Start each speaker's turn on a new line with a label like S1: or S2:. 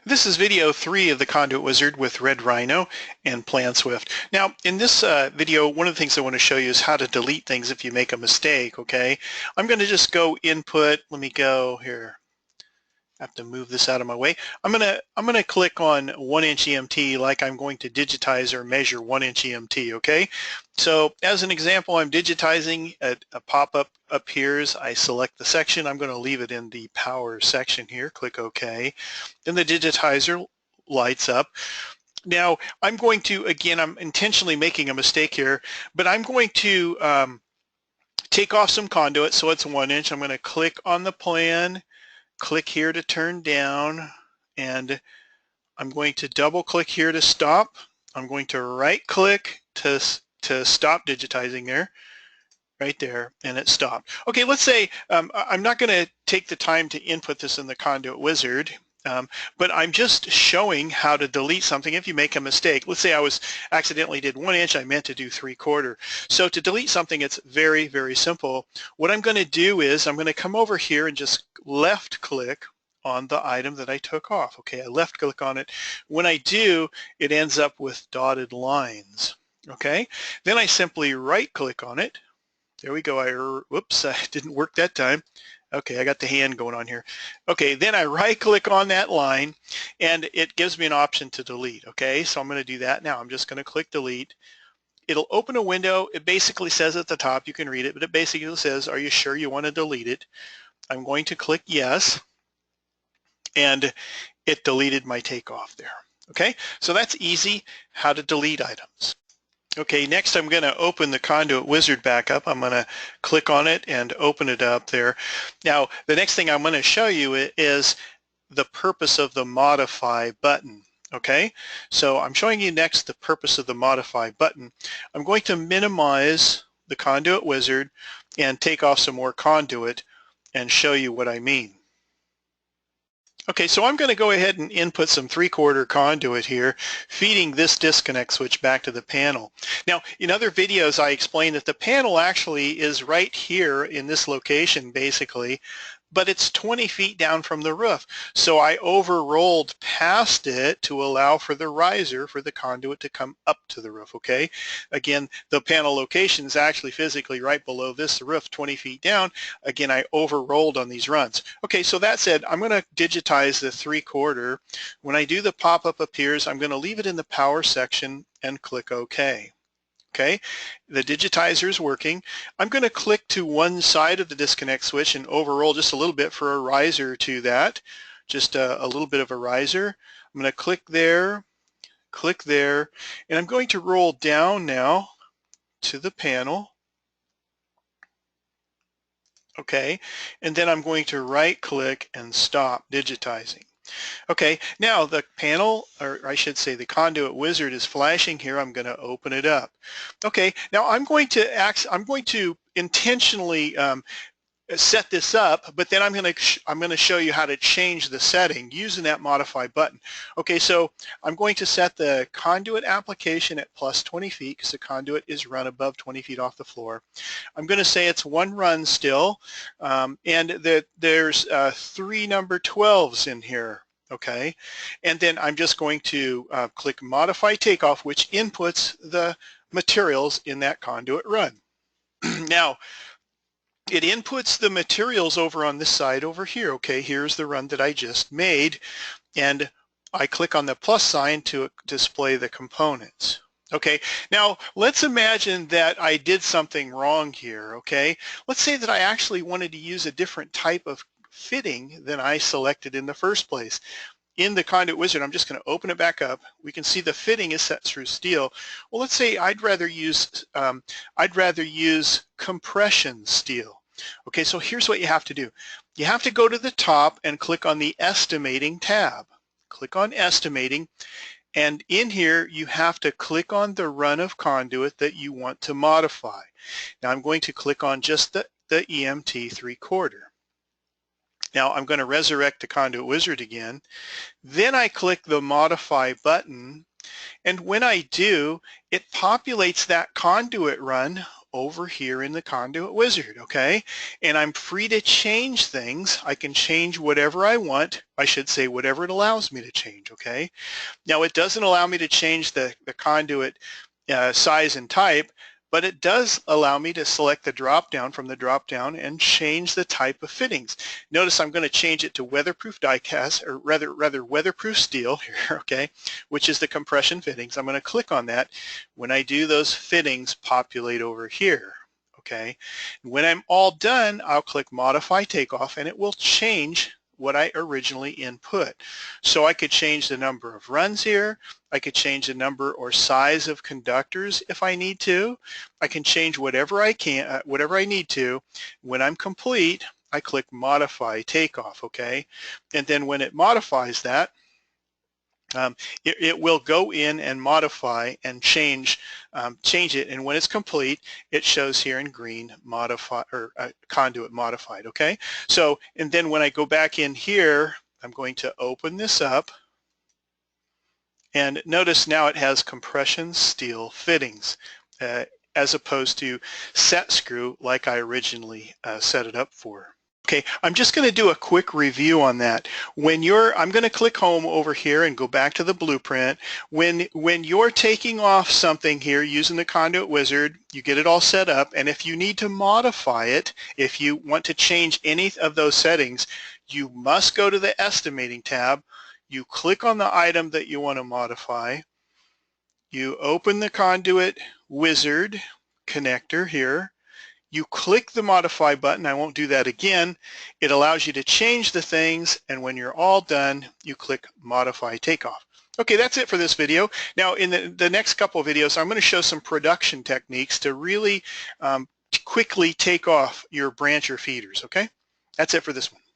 S1: This is video 3 of the Conduit Wizard with Red Rhino and PlanSwift. Now, in this video, one of the things I want to show you is how to delete things if you make a mistake, okay? I'm going to just go input. Let me go here. I have to move this out of my way. I'm gonna click on 1-inch EMT like I'm going to digitize or measure 1-inch EMT, okay? So as an example, I'm digitizing, a pop-up appears, I select the section, I'm going to leave it in the power section here, click OK. Then the digitizer lights up. Now I'm going to, again, I'm intentionally making a mistake here, but I'm going to take off some conduit so it's 1-inch. I'm going to click on the plan, click here to turn down, and I'm going to double click here to stop. I'm going to right click to stop digitizing there, right there, and it stopped. Okay, let's say I'm not going to take the time to input this in the Conduit Wizard, but I'm just showing how to delete something if you make a mistake. Let's say I accidentally did 1-inch, I meant to do 3/4. So to delete something, it's very, very simple. What I'm going to do is I'm going to come over here and just left click on the item that I took off. Okay, I left click on it. When I do, it ends up with dotted lines. Okay, then I simply right click on it. There we go. Whoops, I didn't work that time. Okay, I got the hand going on here. Okay, then I right click on that line and it gives me an option to delete. Okay, so I'm going to do that now. I'm just going to click delete. It'll open a window. It basically says at the top, you can read it, but it basically says, are you sure you want to delete it? I'm going to click yes, and it deleted my takeoff there. Okay, so that's easy, how to delete items. Okay, next I'm going to open the Conduit Wizard back up. I'm going to click on it and open it up there. Now, the next thing I'm going to show you is the purpose of the Modify button. Okay, so I'm showing you next the purpose of the Modify button. I'm going to minimize the Conduit Wizard and take off some more conduit and show you what I mean. Okay, so I'm going to go ahead and input some 3/4 conduit here, feeding this disconnect switch back to the panel. Now, in other videos, I explained that the panel actually is right here in this location, basically, but it's 20 feet down from the roof. So I overrolled past it to allow for the riser for the conduit to come up to the roof, okay? Again, the panel location is actually physically right below this roof, 20 feet down. Again, I overrolled on these runs. Okay, so that said, I'm gonna digitize the 3/4. When I do the pop-up appears, I'm gonna leave it in the power section and click OK. Okay, the digitizer is working. I'm going to click to one side of the disconnect switch and overroll just a little bit for a riser to that, just a little bit of a riser. I'm going to click there, and I'm going to roll down now to the panel. Okay, and then I'm going to right click and stop digitizing. Okay, now the panel, or I should say the Conduit Wizard is flashing here. I'm going to open it up. Okay, now I'm going to intentionally set this up, but then I'm going to show you how to change the setting using that Modify button. Okay, so I'm going to set the conduit application at plus 20 feet because the conduit is run above 20 feet off the floor. I'm going to say it's one run still, and that there's 3 number 12s in here. Okay, and then I'm just going to click Modify Takeoff, which inputs the materials in that conduit run. Now, it inputs the materials over on this side over here. Okay, here's the run that I just made, and I click on the plus sign to display the components. Okay, now let's imagine that I did something wrong here. Okay, let's say that I actually wanted to use a different type of fitting than I selected in the first place. In the Conduit Wizard, I'm just going to open it back up. We can see the fitting is set through steel. Well, let's say I'd rather use compression steel. Okay, so here's what you have to do. You have to go to the top and click on the Estimating tab. Click on Estimating, and in here you have to click on the run of conduit that you want to modify. Now I'm going to click on just the EMT 3/4. Now I'm going to resurrect the Conduit Wizard again. Then I click the Modify button, and when I do, it populates that conduit run over here in the Conduit Wizard, okay? And I'm free to change things. I can change whatever I want. I should say whatever it allows me to change, okay? Now it doesn't allow me to change the conduit size and type, but it does allow me to select the drop down from the drop down and change the type of fittings. Notice I'm going to change it to weatherproof die cast, or rather weatherproof steel here, okay, which is the compression fittings. I'm going to click on that. When I do, those fittings populate over here, okay. When I'm all done, I'll click modify takeoff and it will change what I originally input. So I could change the number of runs here. I could change the number or size of conductors if I need to. I can change whatever I can, whatever I need to. When I'm complete, I click modify takeoff, okay? And then when it modifies that, it will go in and modify and change it, and when it's complete, it shows here in green modify or conduit modified, okay? So, and then when I go back in here, I'm going to open this up, and notice now it has compression steel fittings as opposed to set screw like I originally set it up for. Okay, I'm just going to do a quick review on that. I'm going to click home over here and go back to the blueprint. When you're taking off something here using the Conduit Wizard, you get it all set up, and if you need to modify it, if you want to change any of those settings, you must go to the Estimating tab. You click on the item that you want to modify. You open the Conduit Wizard connector here. You click the modify button. I won't do that again. It allows you to change the things, and when you're all done, you click modify takeoff. Okay, that's it for this video. Now in the next couple of videos, I'm going to show some production techniques to really quickly take off your branch or feeders, okay? That's it for this one.